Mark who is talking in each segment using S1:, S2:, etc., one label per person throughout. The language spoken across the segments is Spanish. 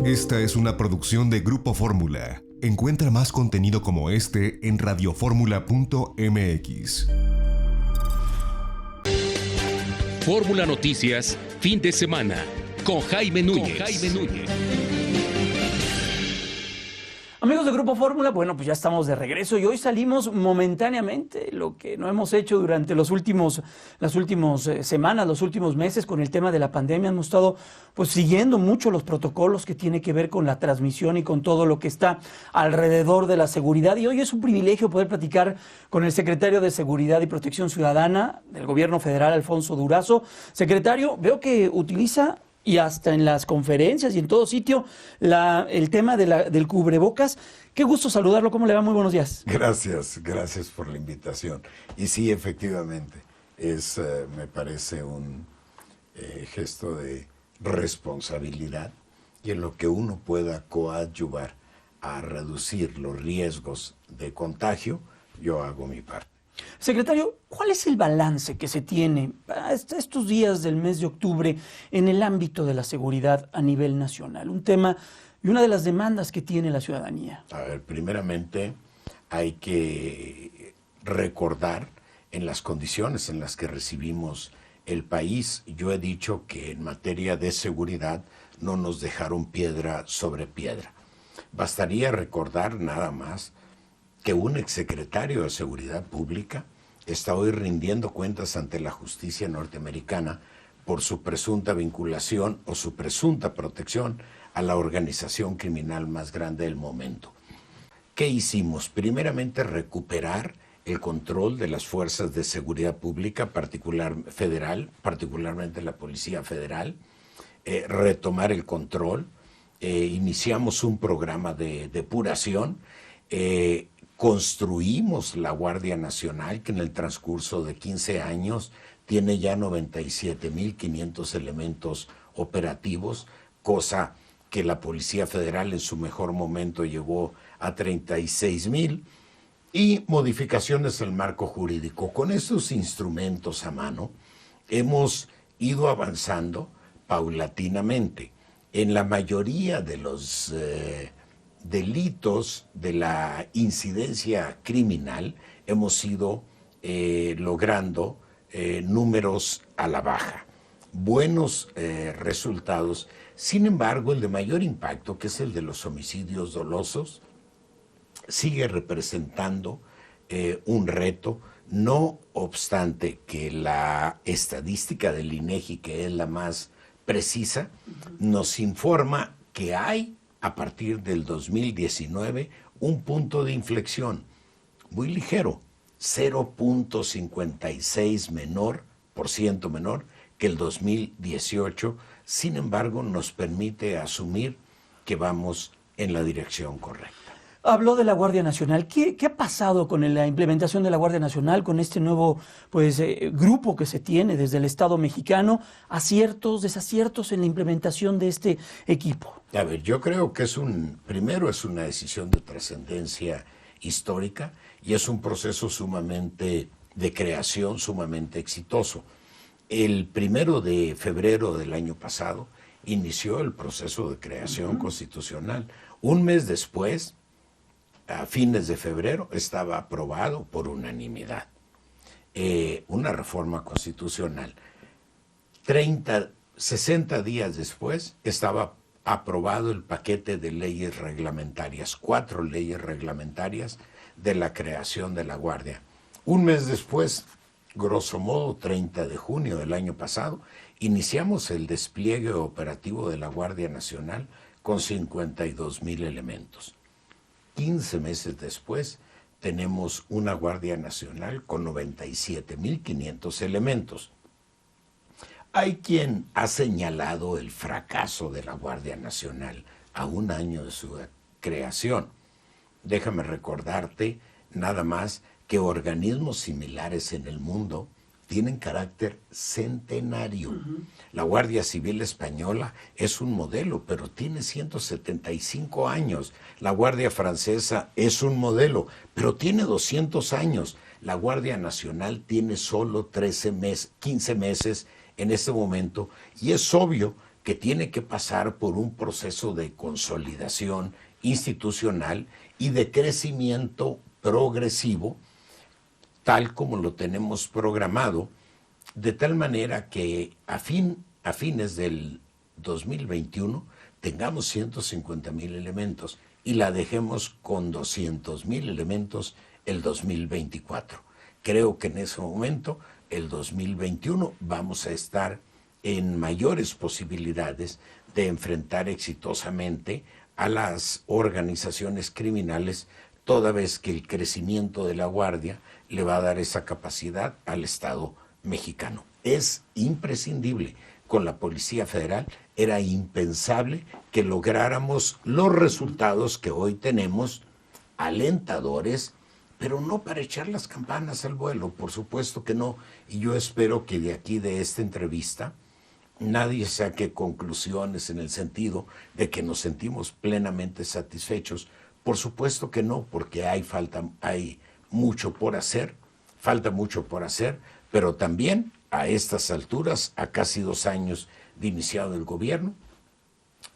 S1: Esta es una producción de Grupo Fórmula. Encuentra más contenido como este en radioformula.mx.
S2: Fórmula Noticias, fin de semana, con Jaime Núñez.
S3: Amigos de Grupo Fórmula, bueno, pues ya estamos de regreso y hoy salimos momentáneamente, lo que no hemos hecho durante las últimas semanas, los últimos meses con el tema de la pandemia. Hemos estado pues siguiendo mucho los protocolos que tiene que ver con la transmisión y con todo lo que está alrededor de la seguridad. Y hoy es un privilegio poder platicar con el secretario de Seguridad y Protección Ciudadana del Gobierno Federal, Alfonso Durazo. Secretario, veo que utiliza, y hasta en las conferencias y en todo sitio, el tema del cubrebocas. Qué gusto saludarlo. ¿Cómo le va? Muy buenos días.
S4: Gracias por la invitación. Y sí, efectivamente, me parece un gesto de responsabilidad y en lo que uno pueda coadyuvar a reducir los riesgos de contagio, yo hago mi parte.
S3: Secretario, ¿cuál es el balance que se tiene hasta estos días del mes de octubre en el ámbito de la seguridad a nivel nacional? Un tema y una de las demandas que tiene la ciudadanía.
S4: A ver, primeramente hay que recordar en las condiciones en las que recibimos el país. Yo he dicho que en materia de seguridad no nos dejaron piedra sobre piedra. Bastaría recordar nada más que un exsecretario de Seguridad Pública está hoy rindiendo cuentas ante la justicia norteamericana por su presunta vinculación o su presunta protección a la organización criminal más grande del momento. ¿Qué hicimos? Primeramente, recuperar el control de las fuerzas de seguridad pública, particularmente la Policía Federal, retomar el control, iniciamos un programa de depuración, construimos la Guardia Nacional, que en el transcurso de 15 años tiene ya 97.500 elementos operativos, cosa que la Policía Federal en su mejor momento llevó a 36.000, y modificaciones del marco jurídico. Con estos instrumentos a mano hemos ido avanzando paulatinamente. En la mayoría de los delitos de la incidencia criminal hemos ido logrando números a la baja, buenos resultados. Sin embargo, el de mayor impacto, que es el de los homicidios dolosos, sigue representando un reto, no obstante que la estadística del INEGI, que es la más precisa, nos informa que hay a partir del 2019, un punto de inflexión muy ligero, 0.56% menor que el 2018. Sin embargo, nos permite asumir que vamos en la dirección correcta.
S3: Habló de la Guardia Nacional. ¿Qué ha pasado con la implementación de la Guardia Nacional, con este nuevo grupo que se tiene desde el Estado mexicano? ¿Aciertos, desaciertos en la implementación de este equipo?
S4: A ver, yo creo que primero es una decisión de trascendencia histórica y es un proceso de creación sumamente exitoso. El 1 de febrero del año pasado inició el proceso de creación constitucional. Un mes después, a fines de febrero, estaba aprobado por unanimidad una reforma constitucional. 60 días después estaba aprobado el paquete de leyes reglamentarias, 4 leyes reglamentarias de la creación de la Guardia. Un mes después, grosso modo, 30 de junio del año pasado, iniciamos el despliegue operativo de la Guardia Nacional con 52,000 elementos. 15 meses después, tenemos una Guardia Nacional con 97.500 elementos. Hay quien ha señalado el fracaso de la Guardia Nacional a un año de su creación. Déjame recordarte nada más que organismos similares en el mundo tienen carácter centenario. La Guardia Civil Española es un modelo, pero tiene 175 años. La Guardia Francesa es un modelo, pero tiene 200 años. La Guardia Nacional tiene solo 15 meses en este momento, y es obvio que tiene que pasar por un proceso de consolidación institucional y de crecimiento progresivo, tal como lo tenemos programado, de tal manera que a fines del 2021 tengamos 150,000 elementos y la dejemos con 200,000 elementos el 2024. Creo que en ese momento, el 2021, vamos a estar en mayores posibilidades de enfrentar exitosamente a las organizaciones criminales, toda vez que el crecimiento de la Guardia le va a dar esa capacidad al Estado mexicano. Es imprescindible. Con la Policía Federal era impensable que lográramos los resultados que hoy tenemos, alentadores, pero no para echar las campanas al vuelo, por supuesto que no. Y yo espero que de aquí, de esta entrevista, nadie saque conclusiones en el sentido de que nos sentimos plenamente satisfechos. Por supuesto que no, porque hay mucho por hacer, falta mucho por hacer, pero también a estas alturas, a casi 2 años de iniciado el gobierno,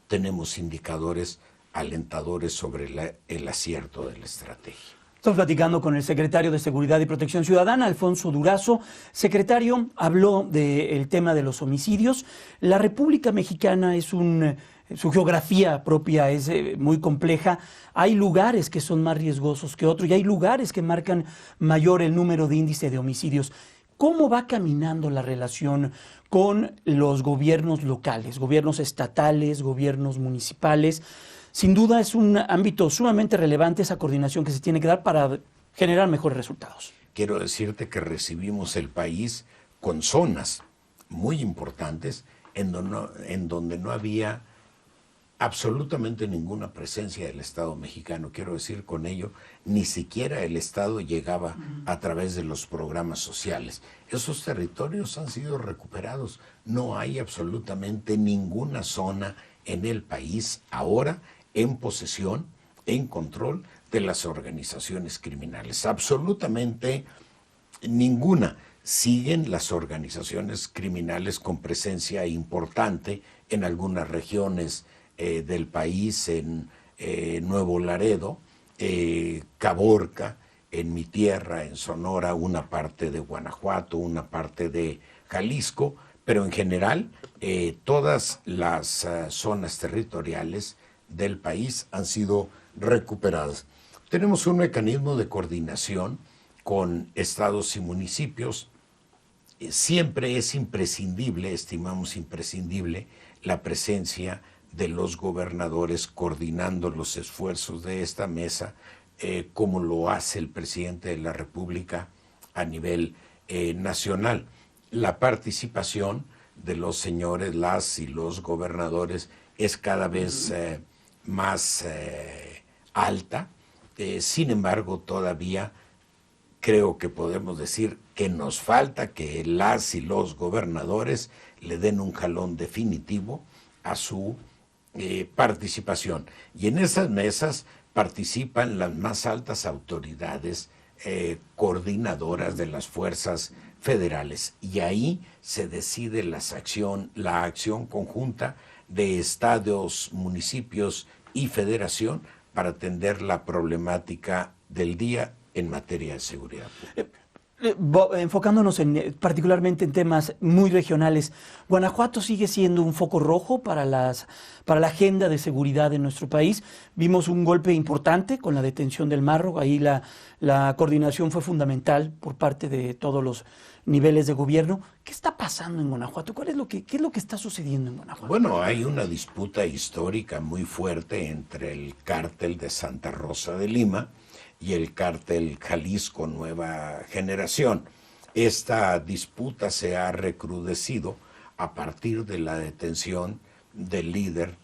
S4: tenemos indicadores alentadores sobre el acierto de la estrategia.
S3: Estamos platicando con el secretario de Seguridad y Protección Ciudadana, Alfonso Durazo. Secretario, habló del tema de los homicidios. La República Mexicana su geografía propia es muy compleja. Hay lugares que son más riesgosos que otros y hay lugares que marcan mayor el número de índice de homicidios. ¿Cómo va caminando la relación con los gobiernos locales, gobiernos estatales, gobiernos municipales? Sin duda es un ámbito sumamente relevante esa coordinación que se tiene que dar para generar mejores resultados.
S4: Quiero decirte que recibimos el país con zonas muy importantes en donde no había absolutamente ninguna presencia del Estado mexicano. Quiero decir con ello, ni siquiera el Estado llegaba a través de los programas sociales. Esos territorios han sido recuperados. No hay absolutamente ninguna zona en el país ahora en posesión, en control de las organizaciones criminales. Absolutamente ninguna. Siguen las organizaciones criminales con presencia importante en algunas regiones del país, en Nuevo Laredo, Caborca, en mi tierra, en Sonora, una parte de Guanajuato, una parte de Jalisco, pero en general todas las zonas territoriales del país han sido recuperadas. Tenemos un mecanismo de coordinación con estados y municipios. Siempre es imprescindible, estimamos imprescindible, la presencia de los gobernadores coordinando los esfuerzos de esta mesa, como lo hace el presidente de la República a nivel nacional. La participación de los señores, las y los gobernadores es cada vez más alta. Sin embargo, todavía creo que podemos decir que nos falta que las y los gobernadores le den un jalón definitivo a su participación. Y en esas mesas participan las más altas autoridades coordinadoras de las fuerzas federales. Y ahí se decide la acción conjunta de estados, municipios y federación para atender la problemática del día en materia de seguridad pública.
S3: Enfocándonos particularmente en temas muy regionales, Guanajuato sigue siendo un foco rojo para la agenda de seguridad en nuestro país. Vimos un golpe importante con la detención del Marro, ahí la coordinación fue fundamental por parte de todos los niveles de gobierno. ¿Qué está pasando en Guanajuato? ¿Qué es lo que está sucediendo en Guanajuato?
S4: Bueno, hay una disputa histórica muy fuerte entre el cártel de Santa Rosa de Lima y el cártel Jalisco Nueva Generación. Esta disputa se ha recrudecido a partir de la detención del líder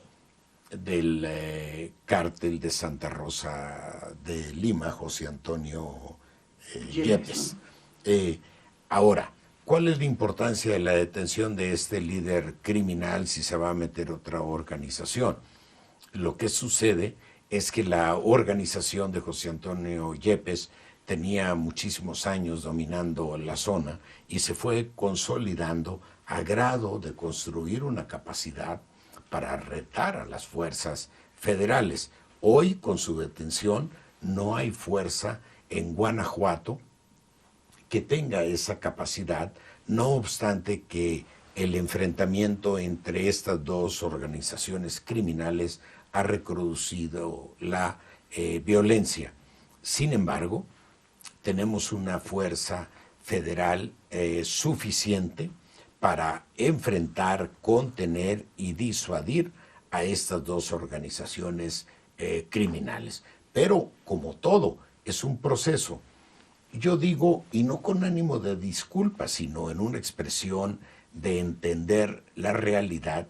S4: del cártel de Santa Rosa de Lima, José Antonio Yepes. Ahora, ¿cuál es la importancia de la detención de este líder criminal si se va a meter otra organización? Lo que sucede es que la organización de José Antonio Yepes tenía muchísimos años dominando la zona y se fue consolidando a grado de construir una capacidad para retar a las fuerzas federales. Hoy, con su detención, no hay fuerza en Guanajuato que tenga esa capacidad, no obstante que el enfrentamiento entre estas dos organizaciones criminales ha recrudecido la violencia. Sin embargo, tenemos una fuerza federal suficiente para enfrentar, contener y disuadir a estas dos organizaciones criminales. Pero, como todo, es un proceso. Yo digo, y no con ánimo de disculpa, sino en una expresión de entender la realidad,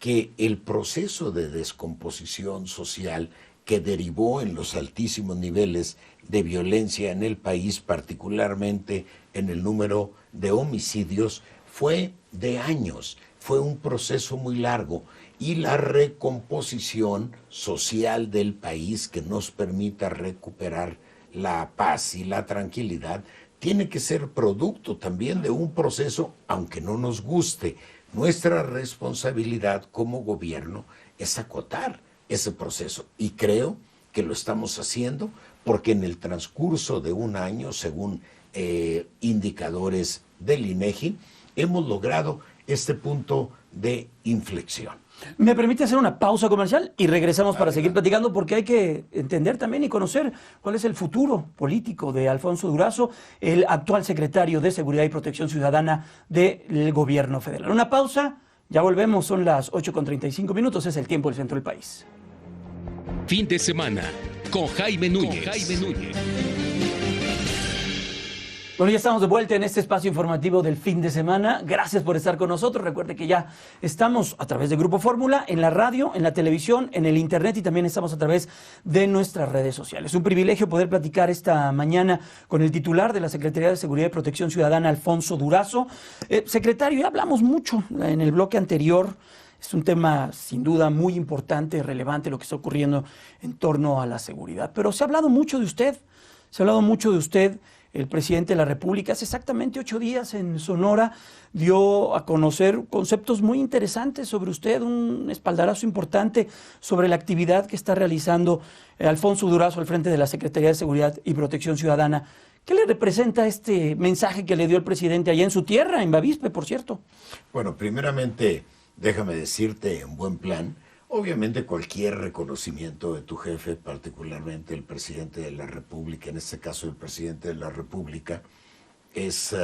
S4: que el proceso de descomposición social que derivó en los altísimos niveles de violencia en el país, particularmente en el número de homicidios, fue de años, fue un proceso muy largo, y la recomposición social del país que nos permita recuperar la paz y la tranquilidad tiene que ser producto también de un proceso, aunque no nos guste. Nuestra responsabilidad como gobierno es acotar ese proceso, y creo que lo estamos haciendo porque en el transcurso de un año, según indicadores del INEGI, hemos logrado este punto de inflexión.
S3: ¿Me permite hacer una pausa comercial y regresamos para seguir platicando? Porque hay que entender también y conocer cuál es el futuro político de Alfonso Durazo, el actual secretario de Seguridad y Protección Ciudadana del gobierno federal. Una pausa, ya volvemos, son las 8:35, es el tiempo del centro del país.
S2: Fin de semana con Jaime Núñez.
S3: Bueno, ya estamos de vuelta en este espacio informativo del fin de semana. Gracias por estar con nosotros. Recuerde que ya estamos a través de Grupo Fórmula, en la radio, en la televisión, en el internet, y también estamos a través de nuestras redes sociales. Un privilegio poder platicar esta mañana con el titular de la Secretaría de Seguridad y Protección Ciudadana, Alfonso Durazo. Secretario, ya hablamos mucho en el bloque anterior. Es un tema sin duda muy importante, relevante, lo que está ocurriendo en torno a la seguridad. Pero se ha hablado mucho de usted, El presidente de la República hace exactamente 8 días en Sonora dio a conocer conceptos muy interesantes sobre usted, un espaldarazo importante sobre la actividad que está realizando Alfonso Durazo al frente de la Secretaría de Seguridad y Protección Ciudadana. ¿Qué le representa este mensaje que le dio el presidente allá en su tierra, en Bavispe, por cierto?
S4: Bueno, primeramente, déjame decirte en buen plan, obviamente cualquier reconocimiento de tu jefe, particularmente el presidente de la República, en este caso el presidente de la República, es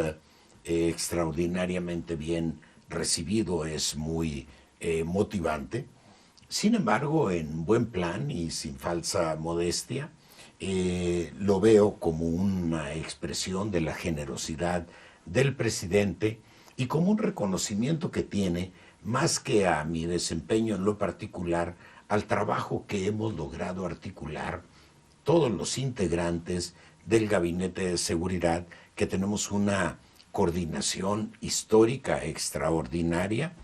S4: extraordinariamente bien recibido, es muy motivante. Sin embargo, en buen plan y sin falsa modestia, lo veo como una expresión de la generosidad del presidente y como un reconocimiento que tiene, más que a mi desempeño en lo particular, al trabajo que hemos logrado articular todos los integrantes del Gabinete de Seguridad, que tenemos una coordinación histórica extraordinaria,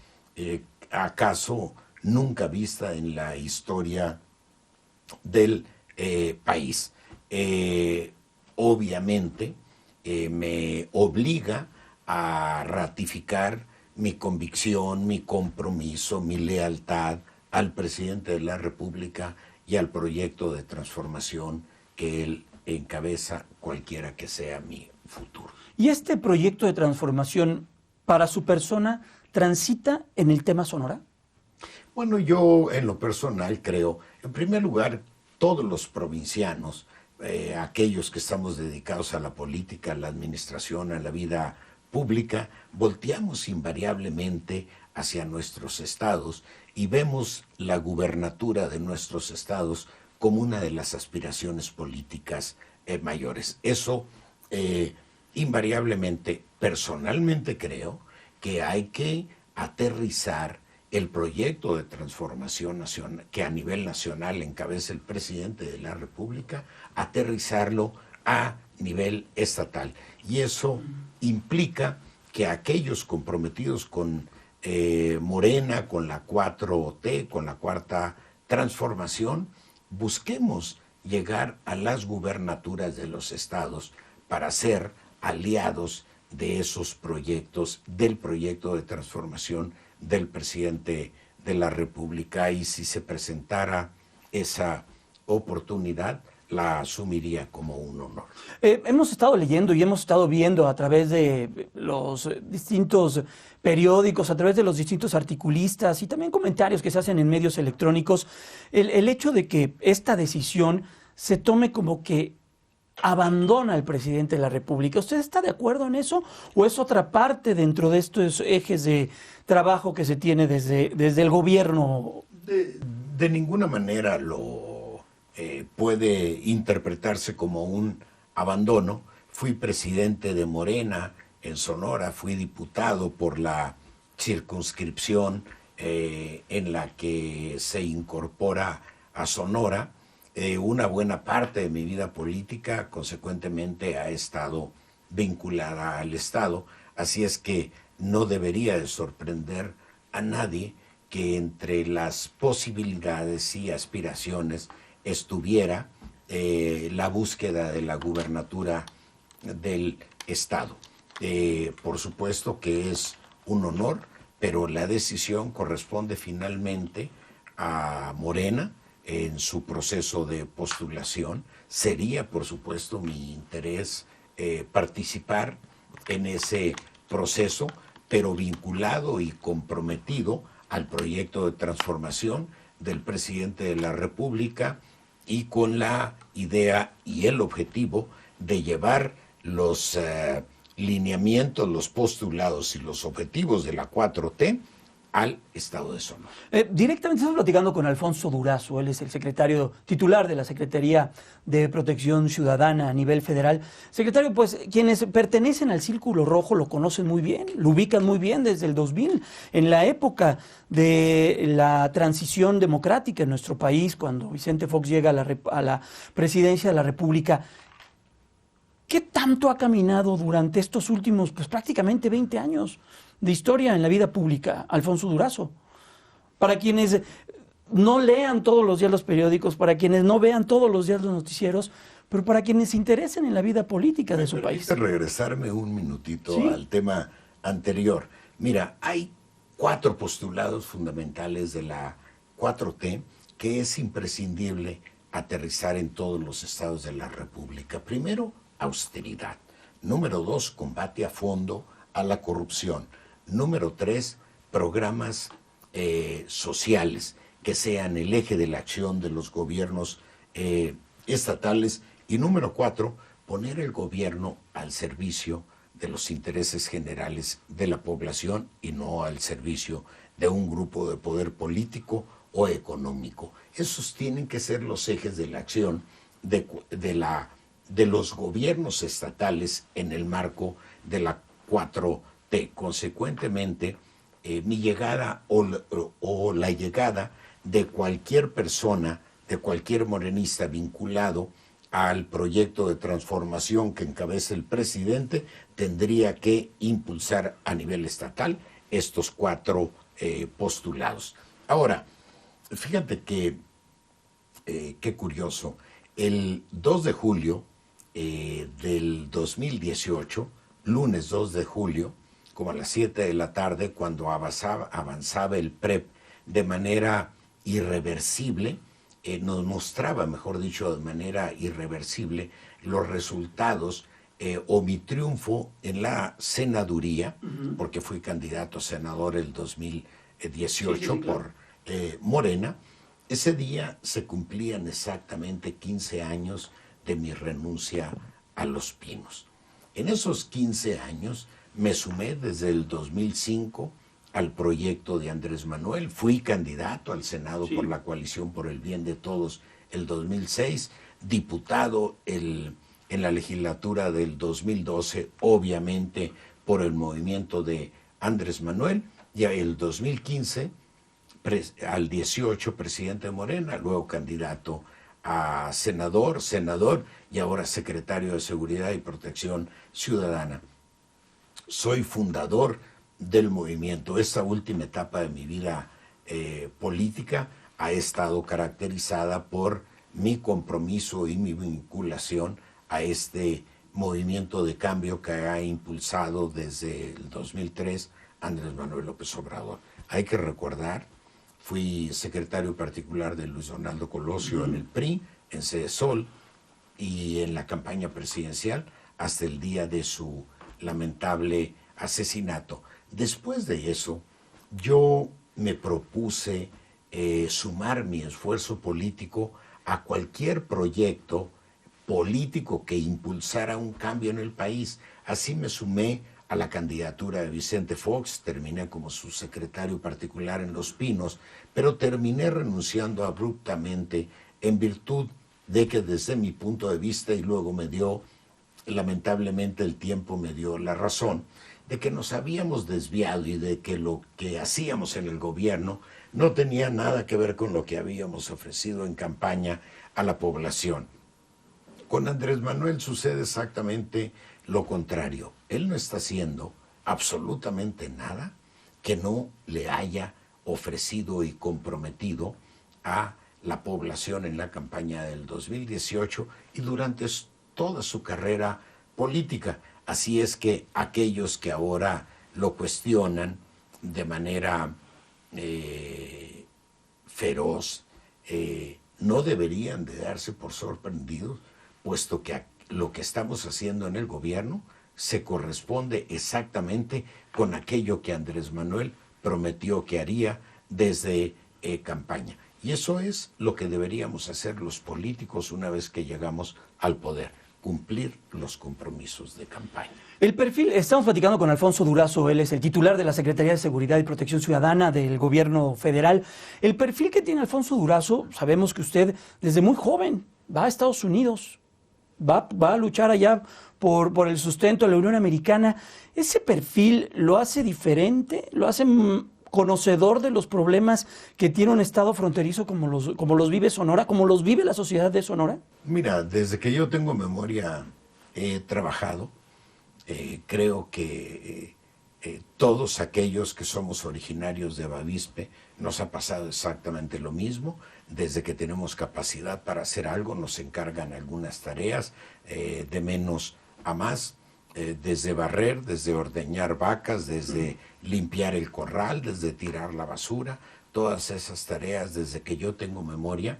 S4: acaso nunca vista en la historia del país. Obviamente me obliga a ratificar mi convicción, mi compromiso, mi lealtad al presidente de la República y al proyecto de transformación que él encabeza, cualquiera que sea mi futuro.
S3: ¿Y este proyecto de transformación para su persona transita en el tema Sonora?
S4: Bueno, yo en lo personal creo, en primer lugar, todos los provincianos, aquellos que estamos dedicados a la política, a la administración, a la vida pública, volteamos invariablemente hacia nuestros estados y vemos la gubernatura de nuestros estados como una de las aspiraciones políticas mayores. Eso invariablemente, personalmente creo que hay que aterrizar el proyecto de transformación nacional que a nivel nacional encabeza el presidente de la República, aterrizarlo a nivel estatal. Y eso implica que aquellos comprometidos con Morena, con la 4T, con la Cuarta Transformación, busquemos llegar a las gubernaturas de los estados para ser aliados de esos proyectos, del proyecto de transformación del presidente de la República, y si se presentara esa oportunidad, la asumiría como un honor.
S3: Hemos estado leyendo y hemos estado viendo a través de los distintos periódicos, a través de los distintos articulistas y también comentarios que se hacen en medios electrónicos, el hecho de que esta decisión se tome como que abandona al presidente de la República. ¿Usted está de acuerdo en eso o es otra parte dentro de estos ejes de trabajo que se tiene desde el gobierno?
S4: De ninguna manera puede interpretarse como un abandono. Fui presidente de Morena en Sonora, fui diputado por la circunscripción en la que se incorpora a Sonora. Una buena parte de mi vida política, consecuentemente, ha estado vinculada al Estado, así es que no debería de sorprender a nadie que entre las posibilidades y aspiraciones estuviera la búsqueda de la gubernatura del Estado. Por supuesto que es un honor, pero la decisión corresponde finalmente a Morena en su proceso de postulación. Sería, por supuesto, mi interés participar en ese proceso, pero vinculado y comprometido al proyecto de transformación del presidente de la República y con la idea y el objetivo de llevar los lineamientos, los postulados y los objetivos de la 4T al Estado de Sonora.
S3: Directamente estamos platicando con Alfonso Durazo, él es el secretario titular de la Secretaría de Protección Ciudadana a nivel federal. Secretario, pues quienes pertenecen al Círculo Rojo lo conocen muy bien, lo ubican muy bien desde el 2000, en la época de la transición democrática en nuestro país, cuando Vicente Fox llega a la presidencia de la República. ¿Qué tanto ha caminado durante estos últimos, pues prácticamente 20 años de historia en la vida pública, Alfonso Durazo? Para quienes no lean todos los días los periódicos, para quienes no vean todos los días los noticieros, pero para quienes se interesen en la vida política de su país.
S4: Regresarme un minutito
S3: ¿Sí?
S4: al tema anterior. Mira, hay 4 postulados fundamentales de la 4T que es imprescindible aterrizar en todos los estados de la República. Primero, austeridad. Número 2, combate a fondo a la corrupción. Número 3, programas sociales que sean el eje de la acción de los gobiernos estatales. Y número 4, poner el gobierno al servicio de los intereses generales de la población y no al servicio de un grupo de poder político o económico. Esos tienen que ser los ejes de la acción de los gobiernos estatales en el marco de la 4T. Consecuentemente, mi llegada o la llegada de cualquier persona, de cualquier morenista vinculado al proyecto de transformación que encabeza el presidente, tendría que impulsar a nivel estatal estos 4 postulados. Ahora, fíjate que qué curioso, el 2 de julio del 2018, lunes 2 de julio, como a las 7 de la tarde, cuando avanzaba el PREP de manera irreversible, nos mostraba, mejor dicho, de manera irreversible los resultados o mi triunfo en la senaduría, porque fui candidato a senador el 2018 por Morena. Ese día se cumplían exactamente 15 años de mi renuncia a Los Pinos. En esos 15 años me sumé desde el 2005 al proyecto de Andrés Manuel. Fui candidato al Senado por la Coalición por el Bien de Todos el 2006, diputado en la legislatura del 2012, obviamente por el movimiento de Andrés Manuel, y el 2015 al 18 presidente de Morena, luego candidato a senador y ahora secretario de Seguridad y Protección Ciudadana. Soy fundador del movimiento. Esta última etapa de mi vida política ha estado caracterizada por mi compromiso y mi vinculación a este movimiento de cambio que ha impulsado desde el 2003 Andrés Manuel López Obrador. Hay que recordar Fui secretario particular de Luis Donaldo Colosio en el PRI, en CESOL y en la campaña presidencial hasta el día de su lamentable asesinato. Después de eso, yo me propuse sumar mi esfuerzo político a cualquier proyecto político que impulsara un cambio en el país. Así me sumé a la candidatura de Vicente Fox, terminé como su secretario particular en Los Pinos, pero terminé renunciando abruptamente en virtud de que desde mi punto de vista, y luego lamentablemente el tiempo me dio la razón, de que nos habíamos desviado y de que lo que hacíamos en el gobierno no tenía nada que ver con lo que habíamos ofrecido en campaña a la población. Con Andrés Manuel sucede exactamente lo contrario. Él no está haciendo absolutamente nada que no le haya ofrecido y comprometido a la población en la campaña del 2018 y durante toda su carrera política. Así es que aquellos que ahora lo cuestionan de manera feroz no deberían de darse por sorprendidos, puesto que lo que estamos haciendo en el gobierno se corresponde exactamente con aquello que Andrés Manuel prometió que haría desde campaña. Y eso es lo que deberíamos hacer los políticos una vez que llegamos al poder, cumplir los compromisos de campaña.
S3: El perfil, estamos platicando con Alfonso Durazo, él es el titular de la Secretaría de Seguridad y Protección Ciudadana del Gobierno Federal. El perfil que tiene Alfonso Durazo, sabemos que usted desde muy joven va a Estados Unidos, va a luchar allá por el sustento de la Unión Americana. ¿Ese perfil lo hace diferente? ¿Lo hace conocedor de los problemas que tiene un estado fronterizo como los vive Sonora, como los vive la sociedad de Sonora?
S4: Mira, desde que yo tengo memoria he trabajado. Creo que todos aquellos que somos originarios de Bavispe nos ha pasado exactamente lo mismo. Desde que tenemos capacidad para hacer algo, nos encargan algunas tareas de menos a más, desde barrer, desde ordeñar vacas, desde limpiar el corral, desde tirar la basura. Todas esas tareas, desde que yo tengo memoria,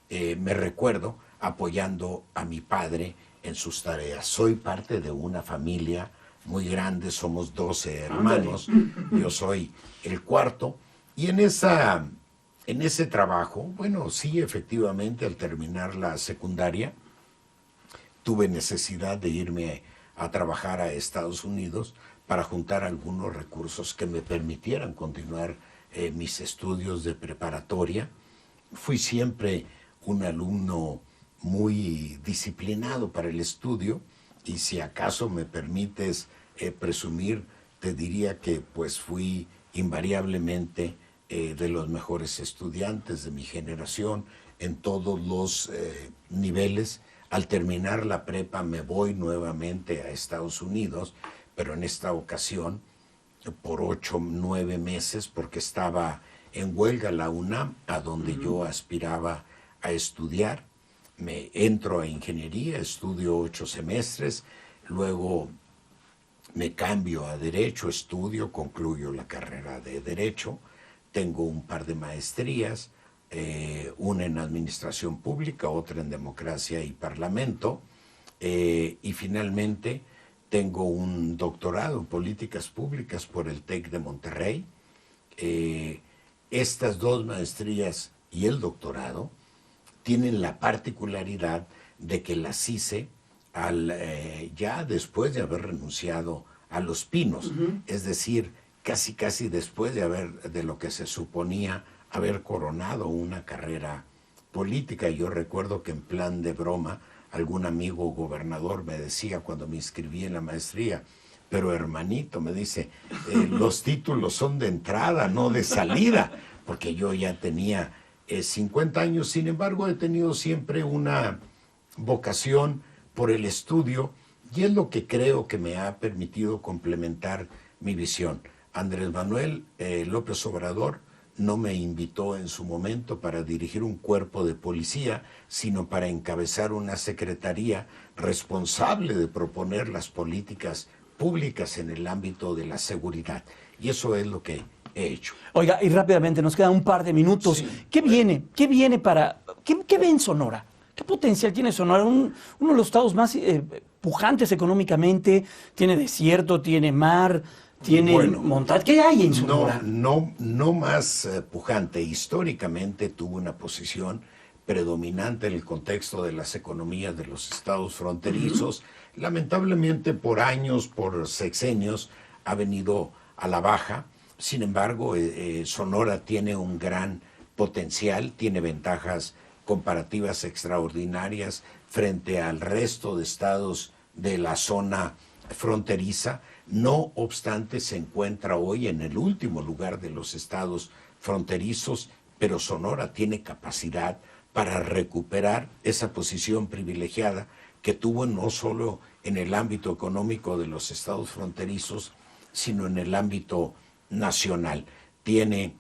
S4: me recuerdo apoyando a mi padre en sus tareas. Soy parte de una familia muy grande, somos 12 hermanos, yo soy el cuarto, y en ese trabajo, bueno, sí, efectivamente, al terminar la secundaria, tuve necesidad de irme a trabajar a Estados Unidos para juntar algunos recursos que me permitieran continuar mis estudios de preparatoria. Fui siempre un alumno muy disciplinado para el estudio, y si acaso me permites presumir, te diría que pues fui invariablemente de los mejores estudiantes de mi generación en todos los niveles. Al terminar la prepa me voy nuevamente a Estados Unidos, pero en esta ocasión por 8 o 9 meses, porque estaba en huelga la UNAM, a donde yo aspiraba a estudiar. Me entro a ingeniería, estudio 8 semestres, luego me cambio a Derecho, estudio, concluyo la carrera de Derecho, tengo un par de maestrías, una en Administración Pública, otra en Democracia y Parlamento, y finalmente tengo un doctorado en Políticas Públicas por el TEC de Monterrey. Estas 2 maestrías y el doctorado tienen la particularidad de que las hice ya después de haber renunciado a Los Pinos, es decir, casi después de lo que se suponía haber coronado una carrera política. Yo recuerdo que en plan de broma, algún amigo gobernador me decía cuando me inscribí en la maestría: pero hermanito, me dice, los títulos son de entrada, no de salida, porque yo ya tenía 50 años, sin embargo he tenido siempre una vocación por el estudio, y es lo que creo que me ha permitido complementar mi visión. Andrés Manuel López Obrador no me invitó en su momento para dirigir un cuerpo de policía, sino para encabezar una secretaría responsable de proponer las políticas públicas en el ámbito de la seguridad. Y eso es lo que he hecho.
S3: Oiga, y rápidamente, nos quedan un par de minutos.
S4: Sí.
S3: ¿Qué viene? ¿Qué viene para... ¿Qué ve en Sonora? ¿Qué potencial tiene Sonora? Uno de los estados más pujantes económicamente, tiene desierto, tiene mar, tiene montaña. ¿Qué hay en Sonora?
S4: No más pujante. Históricamente tuvo una posición predominante en el contexto de las economías de los estados fronterizos. Lamentablemente por años, por sexenios, ha venido a la baja. Sin embargo, Sonora tiene un gran potencial, tiene ventajas comparativas extraordinarias frente al resto de estados de la zona fronteriza. No obstante, se encuentra hoy en el último lugar de los estados fronterizos, pero Sonora tiene capacidad para recuperar esa posición privilegiada que tuvo no solo en el ámbito económico de los estados fronterizos, sino en el ámbito nacional. Tiene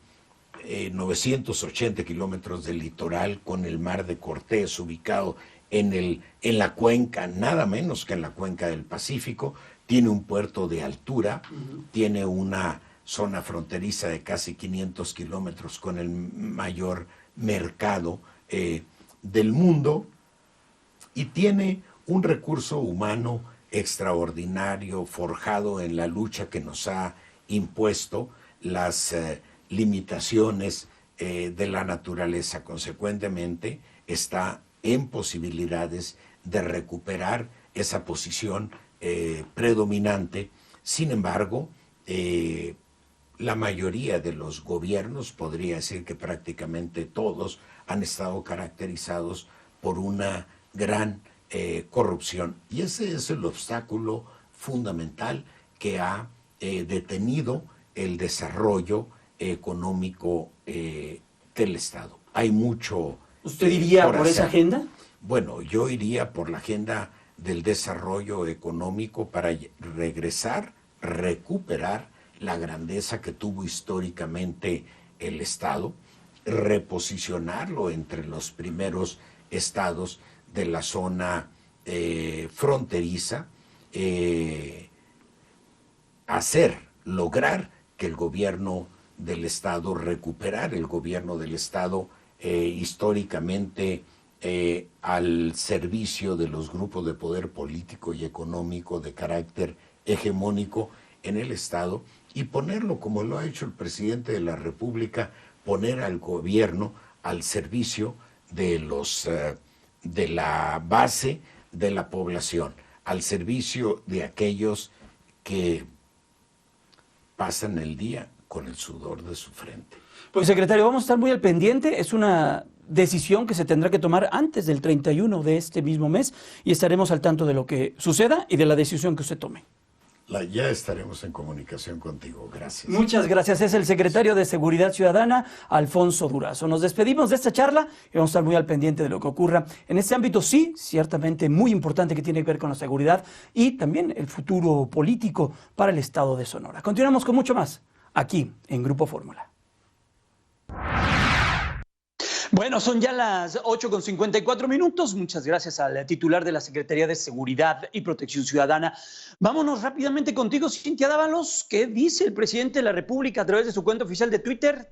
S4: 980 kilómetros de litoral con el Mar de Cortés ubicado en la cuenca, nada menos que en la cuenca del Pacífico. Tiene un puerto de altura, tiene una zona fronteriza de casi 500 kilómetros con el mayor mercado del mundo, y tiene un recurso humano extraordinario forjado en la lucha que nos ha impuesto las limitaciones de la naturaleza. Consecuentemente, está en posibilidades de recuperar esa posición predominante. Sin embargo, la mayoría de los gobiernos, podría decir que prácticamente todos, han estado caracterizados por una gran corrupción. Y ese es el obstáculo fundamental que ha detenido el desarrollo económico del Estado. Hay mucho...
S3: ¿Usted iría por esa agenda?
S4: Bueno, yo iría por la agenda del desarrollo económico para regresar, recuperar la grandeza que tuvo históricamente el Estado, reposicionarlo entre los primeros estados de la zona fronteriza, lograr que el gobierno del Estado, recuperar el gobierno del Estado históricamente al servicio de los grupos de poder político y económico de carácter hegemónico en el Estado, y ponerlo, como lo ha hecho el presidente de la República, poner al gobierno al servicio de de la base de la población, al servicio de aquellos que pasan el día con el sudor de su frente.
S3: Pues, secretario, vamos a estar muy al pendiente. Es una decisión que se tendrá que tomar antes del 31 de este mismo mes, y estaremos al tanto de lo que suceda y de la decisión que usted tome.
S4: Ya estaremos en comunicación contigo. Gracias.
S3: Muchas gracias. Es el secretario de Seguridad Ciudadana, Alfonso Durazo. Nos despedimos de esta charla y vamos a estar muy al pendiente de lo que ocurra en este ámbito, sí, ciertamente muy importante, que tiene que ver con la seguridad y también el futuro político para el estado de Sonora. Continuamos con mucho más aquí en Grupo Fórmula. Bueno, son ya las 8:54. Muchas gracias al titular de la Secretaría de Seguridad y Protección Ciudadana. Vámonos rápidamente contigo, Cintia Dávalos. ¿Qué dice el presidente de la República a través de su cuenta oficial de Twitter?